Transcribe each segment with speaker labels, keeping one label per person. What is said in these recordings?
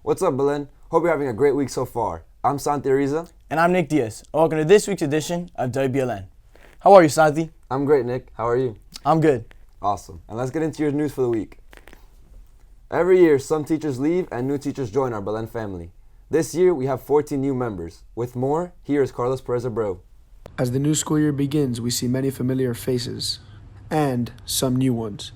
Speaker 1: What's up, Belen? Hope you're having a great week so far. I'm Santi Ariza.
Speaker 2: And I'm Nick Diaz. Welcome to this week's edition of WBLN. How are you, Santi?
Speaker 1: I'm great, Nick. How are you?
Speaker 2: I'm good.
Speaker 1: Awesome. And let's get into your news for the week. Every year, some teachers leave and new teachers join our Belen family. This year, we have 14 new members. With more, here is Carlos Perez-Abreu.
Speaker 3: As the new school year begins, we see many familiar faces and some new ones.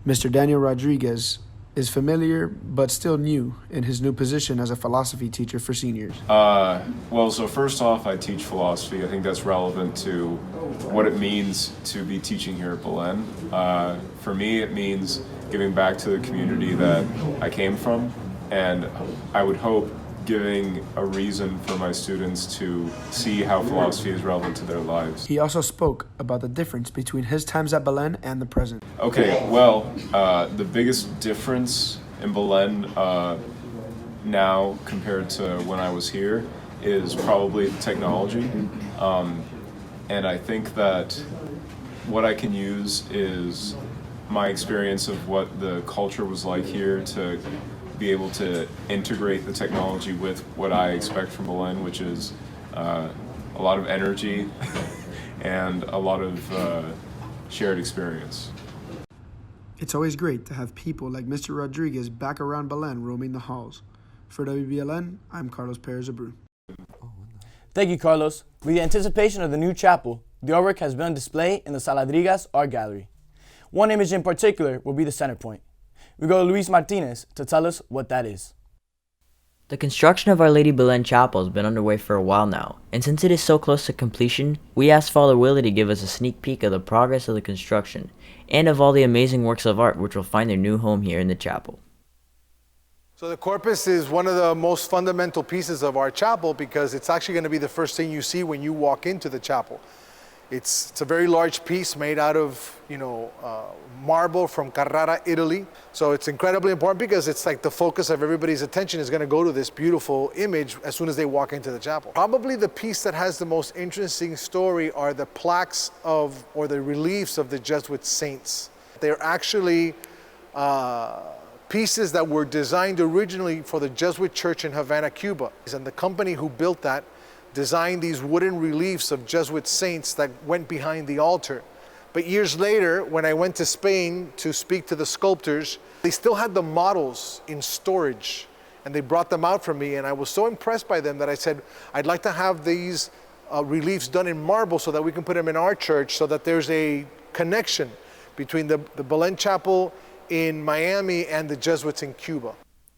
Speaker 3: Mr. Daniel Rodriguez is familiar but still new in his new position as a philosophy teacher for seniors.
Speaker 4: So first off, I teach philosophy. I think that's relevant to what it means to be teaching here at Belen. For me, it means giving back to the community that I came from, and I would hope giving a reason for my students to see how philosophy is relevant to their lives.
Speaker 3: He also spoke about the difference between his times at Belen and the present.
Speaker 4: Okay, the biggest difference in Belen now compared to when I was here is probably technology. And I think that what I can use is my experience of what the culture was like here to be able to integrate the technology with what I expect from Belen, which is a lot of energy and a lot of shared experience.
Speaker 3: It's always great to have people like Mr. Rodriguez back around Belen roaming the halls. For WBLN, I'm Carlos Perez-Abreu.
Speaker 2: Thank you, Carlos. With the anticipation of the new chapel, the artwork has been on display in the Saladrigas Art Gallery. One image in particular will be the center point. We go to Luis Martinez to tell us what that is.
Speaker 5: The construction of Our Lady Belen Chapel has been underway for a while now, and since it is so close to completion, we asked Father Willie to give us a sneak peek of the progress of the construction, and of all the amazing works of art which will find their new home here in the chapel.
Speaker 6: So the corpus is one of the most fundamental pieces of our chapel because it's actually going to be the first thing you see when you walk into the chapel. It's a very large piece made out of, marble from Carrara, Italy. So it's incredibly important because it's like the focus of everybody's attention is going to go to this beautiful image as soon as they walk into the chapel. Probably the piece that has the most interesting story are the plaques or the reliefs of the Jesuit saints. They're actually pieces that were designed originally for the Jesuit church in Havana, Cuba. And the company who built that designed these wooden reliefs of Jesuit saints that went behind the altar. But years later, when I went to Spain to speak to the sculptors, they still had the models in storage, and they brought them out for me, and I was so impressed by them that I said, I'd like to have these reliefs done in marble so that we can put them in our church so that there's a connection between the Belen Chapel in Miami and the Jesuits in Cuba.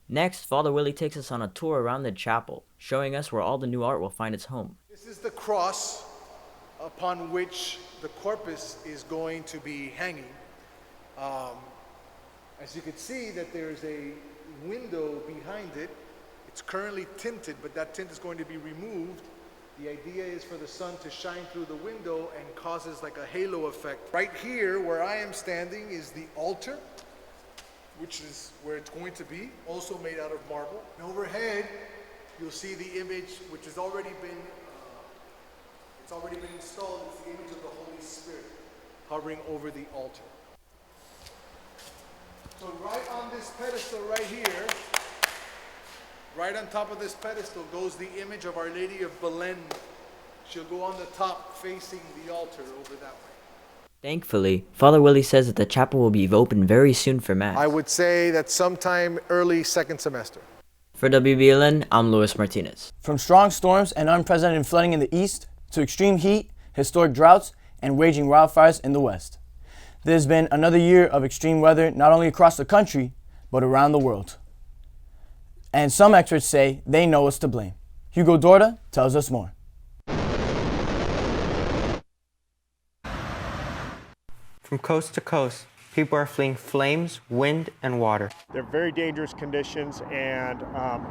Speaker 5: Next, Father Willie takes us on a tour around the chapel, showing us where all the new art will find its home.
Speaker 6: This is the cross upon which the corpus is going to be hanging. As you can see that there's a window behind it. It's currently tinted, but that tint is going to be removed. The idea is for the sun to shine through the window and causes like a halo effect. Right here where I am standing is the altar, which is where it's going to be, also made out of marble. And overhead, you'll see the image, which has already been installed. It's the image of the Holy Spirit hovering over the altar. So right on this pedestal right here, right on top of this pedestal goes the image of Our Lady of Belen. She'll go on the top facing the altar over that way.
Speaker 5: Thankfully, Father Willie says that the chapel will be open very soon for Mass.
Speaker 6: I would say that sometime early second semester.
Speaker 5: For WBLN, I'm Luis Martinez.
Speaker 2: From strong storms and unprecedented flooding in the east, to extreme heat, historic droughts, and raging wildfires in the west. There's been another year of extreme weather not only across the country, but around the world. And some experts say they know us to blame. Hugo Dorda tells us more.
Speaker 7: From coast to coast, people are fleeing flames, wind, and water.
Speaker 8: They're very dangerous conditions, and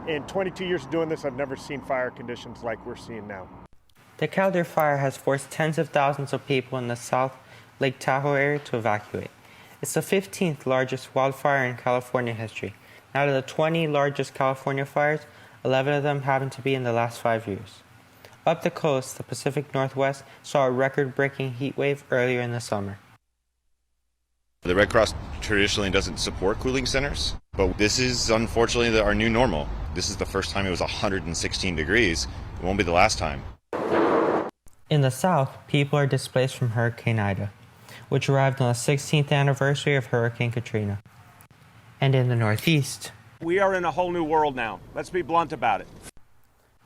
Speaker 8: in 22 years of doing this, I've never seen fire conditions like we're seeing now.
Speaker 7: The Calder fire has forced tens of thousands of people in the South Lake Tahoe area to evacuate. It's the 15th largest wildfire in California history. Out of the 20 largest California fires, 11 of them happen to be in the last 5 years. Up the coast, the Pacific Northwest saw a record-breaking heat wave earlier in the summer.
Speaker 9: The Red Cross traditionally doesn't support cooling centers, but this is unfortunately our new normal. This is the first time it was 116 degrees. It won't be the last time.
Speaker 7: In the south, people are displaced from Hurricane Ida, which arrived on the 16th anniversary of Hurricane Katrina. And in the northeast,
Speaker 10: we are in a whole new world now. Let's be blunt about it.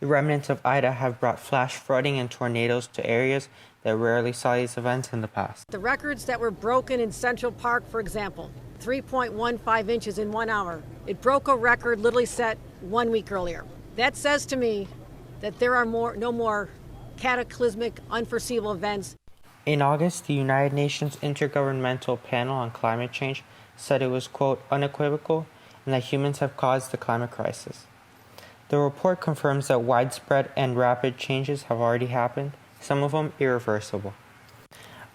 Speaker 7: The remnants of Ida have brought flash flooding and tornadoes to areas that rarely saw these events in the past.
Speaker 11: The records that were broken in Central Park, for example, 3.15 inches in 1 hour. It broke a record literally set 1 week earlier. That says to me that there are no more cataclysmic, unforeseeable events.
Speaker 7: In August, the United Nations Intergovernmental Panel on Climate Change said it was, quote, unequivocal and that humans have caused the climate crisis. The report confirms that widespread and rapid changes have already happened, some of them irreversible.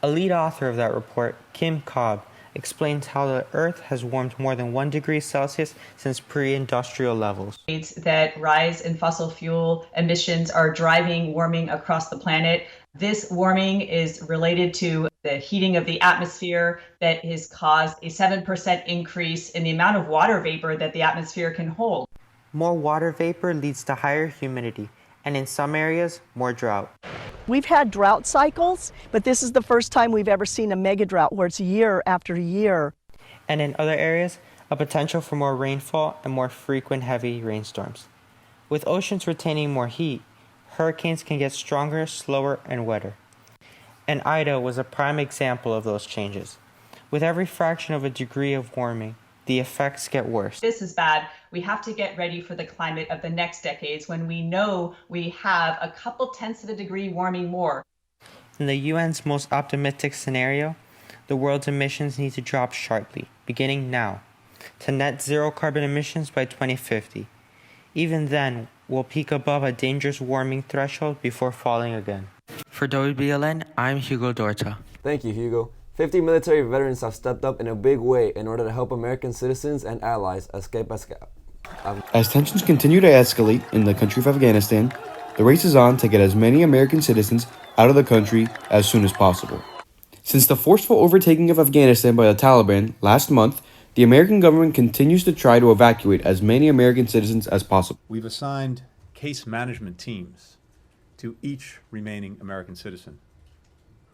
Speaker 7: A lead author of that report, Kim Cobb, explains how the Earth has warmed more than 1 degree Celsius since pre-industrial levels.
Speaker 12: That rise in fossil fuel emissions are driving warming across the planet. This warming is related to the heating of the atmosphere that has caused a 7% increase in the amount of water vapor that the atmosphere can hold.
Speaker 7: More water vapor leads to higher humidity, and in some areas, more drought.
Speaker 13: We've had drought cycles, but this is the first time we've ever seen a mega drought where it's year after year.
Speaker 7: And in other areas, a potential for more rainfall and more frequent heavy rainstorms. With oceans retaining more heat, hurricanes can get stronger, slower, and wetter. And Ida was a prime example of those changes. With every fraction of a degree of warming, the effects get worse.
Speaker 12: This is bad. We have to get ready for the climate of the next decades when we know we have a couple tenths of a degree warming more.
Speaker 7: In the UN's most optimistic scenario, the world's emissions need to drop sharply, beginning now, to net zero carbon emissions by 2050. Even then, we'll peak above a dangerous warming threshold before falling again. For WBLN, I'm Hugo Dorta.
Speaker 1: Thank you, Hugo. 50 military veterans have stepped up in a big way in order to help American citizens and allies escape.
Speaker 14: As tensions continue to escalate in the country of Afghanistan, the race is on to get as many American citizens out of the country as soon as possible. Since the forceful overtaking of Afghanistan by the Taliban last month, the American government continues to try to evacuate as many American citizens as possible.
Speaker 15: We've assigned case management teams to each remaining American citizen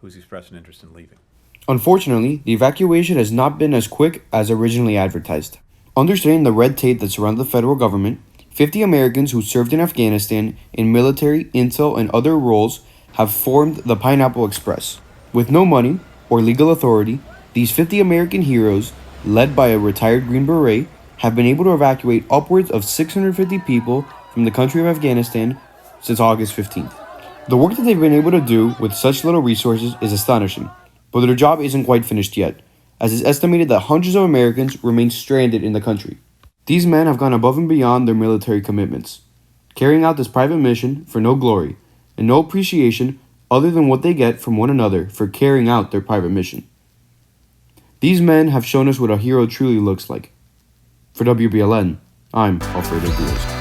Speaker 15: who's expressed an interest in leaving.
Speaker 14: Unfortunately, the evacuation has not been as quick as originally advertised. Understanding the red tape that surrounded the federal government, 50 Americans who served in Afghanistan in military, intel, and other roles have formed the Pineapple Express. With no money or legal authority, these 50 American heroes, led by a retired Green Beret, have been able to evacuate upwards of 650 people from the country of Afghanistan since August 15th. The work that they've been able to do with such little resources is astonishing, but their job isn't quite finished yet, as it's estimated that hundreds of Americans remain stranded in the country. These men have gone above and beyond their military commitments, carrying out this private mission for no glory and no appreciation other than what they get from one another for carrying out their private mission. These men have shown us what a hero truly looks like. For WBLN, I'm Alfredo Diaz.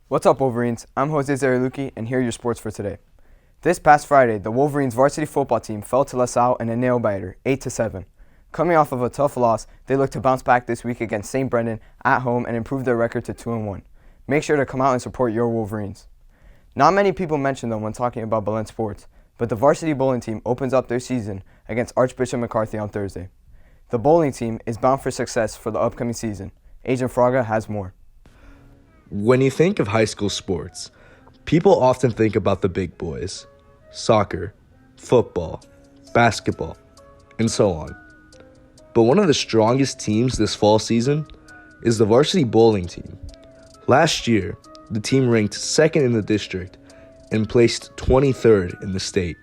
Speaker 2: What's up, Wolverines? I'm Jose Zaraluki, and here are your sports for today. This past Friday, the Wolverines varsity football team fell to LaSalle in a nail-biter, 8-7. Coming off of a tough loss, they look to bounce back this week against St. Brendan at home and improve their record to 2-1. Make sure to come out and support your Wolverines. Not many people mention them when talking about Belen sports, but the varsity bowling team opens up their season against Archbishop McCarthy on Thursday. The bowling team is bound for success for the upcoming season. Agent Fraga has more.
Speaker 16: When you think of high school sports, people often think about the big boys, soccer, football, basketball, and so on. But one of the strongest teams this fall season is the varsity bowling team. Last year, the team ranked second in the district and placed 23rd in the state.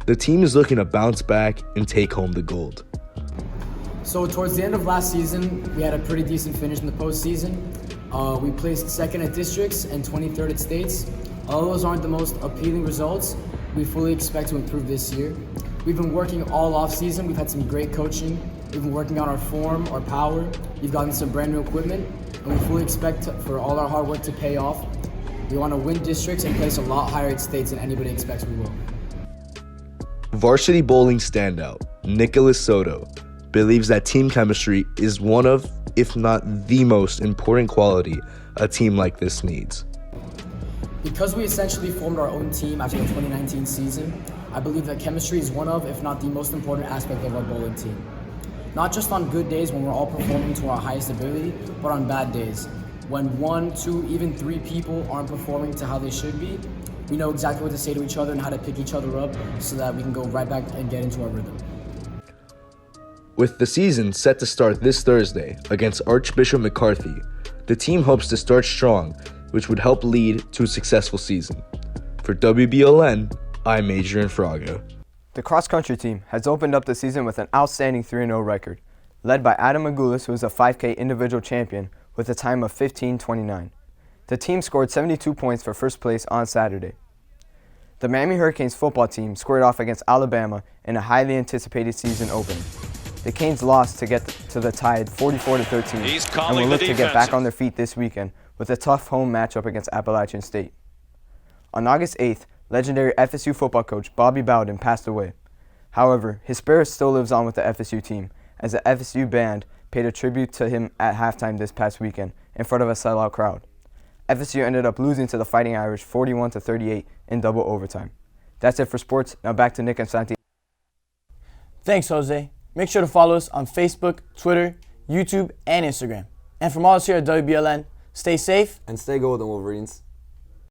Speaker 16: The team is looking to bounce back and take home the gold.
Speaker 17: So towards the end of last season, we had a pretty decent finish in the postseason. We placed second at districts and 23rd at states. Although those aren't the most appealing results, we fully expect to improve this year. We've been working all off season. We've had some great coaching. We've been working on our form, our power. We've gotten some brand new equipment, and we fully expect for all our hard work to pay off. We want to win districts and place a lot higher at states than anybody expects we will.
Speaker 16: Varsity bowling standout Nicholas Soto believes that team chemistry is one of, if not the most important quality a team like this needs.
Speaker 17: Because we essentially formed our own team after the 2019 season, I believe that chemistry is one of, if not the most important aspect of our bowling team. Not just on good days when we're all performing to our highest ability, but on bad days. When 1, 2, even 3 people aren't performing to how they should be, we know exactly what to say to each other and how to pick each other up so that we can go right back and get into our rhythm.
Speaker 16: With the season set to start this Thursday against Archbishop McCarthy, the team hopes to start strong, which would help lead to a successful season. For WBLN, I'm Adrian Fraga.
Speaker 2: The cross-country team has opened up the season with an outstanding 3-0 record, led by Adam Magoulis, who is a 5K individual champion with a time of 15:29. The team scored 72 points for first place on Saturday. The Miami Hurricanes football team squared off against Alabama in a highly anticipated season opener. The Canes lost to get to the Tide 44-13 and will look to get back on their feet this weekend with a tough home matchup against Appalachian State. On August 8th, legendary FSU football coach Bobby Bowden passed away. However, his spirit still lives on with the FSU team, as the FSU band paid a tribute to him at halftime this past weekend in front of a sellout crowd. FSU ended up losing to the Fighting Irish 41-38 in double overtime. That's it for sports. Now back to Nick and Santi.
Speaker 18: Thanks, Jose. Make sure to follow us on Facebook, Twitter, YouTube, and Instagram. And from all us here at WBLN, stay safe
Speaker 1: and stay golden, Wolverines.